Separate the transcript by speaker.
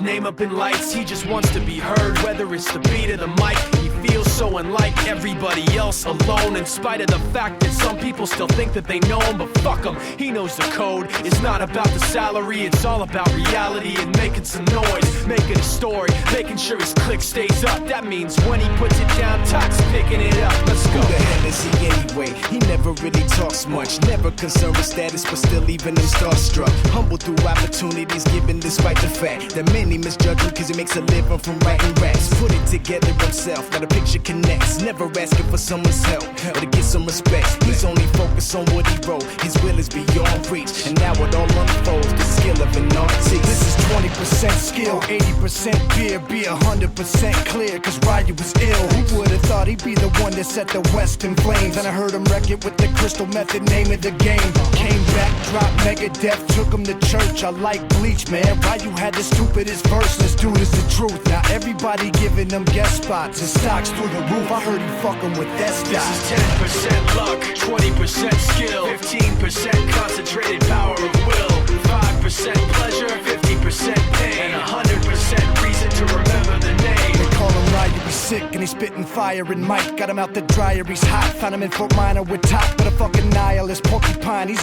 Speaker 1: name up in lights. He just wants to be heard, whether it's the beat or the mic. He feels so unlike everybody else, alone, in spite of the fact that some people still think that they know him. But fuck him, he knows the code. It's not about the salary, it's all about reality and making some noise, making a story, making sure his click stays up. That means when he puts it down, Tox picking it up. Let's go.
Speaker 2: Who the hell is he anyway? He never really talks much, never concerned with status, but still leaving him starstruck. Humble through opportunities given despite the fact that many misjudge him cause he makes a living from writing raps. Put it together himself, now the picture connects, never asking for someone's help or to get some respect. He's only focused on what he wrote, his will is beyond reach, and now it all unfolds, the skill of an artist.
Speaker 3: This is 20% skill, 80% beer, be 100% clear, cause Ryu was ill. Who would've thought he'd be the one that set the West in flames? And I heard him wreck it with the Crystal Method, name of the game. Came back, dropped Megadeth, took him to church. I like Bleach, man. Ryu had the stupidest verse, this dude is the truth. Now everybody giving them guest spots and stocks through the roof. I heard he fucking with that stock.
Speaker 1: This is 10% luck, 20% skill, 15% concentrated power of will, 5% pleasure, 50% pain, and 100% reason to remember the name.
Speaker 3: They call him Ryu, he's sick and he's spitting fire. And Mike got him out the dryer, he's hot. Found him in Fort Minor with Top, but a fucking nihilist porcupine. He's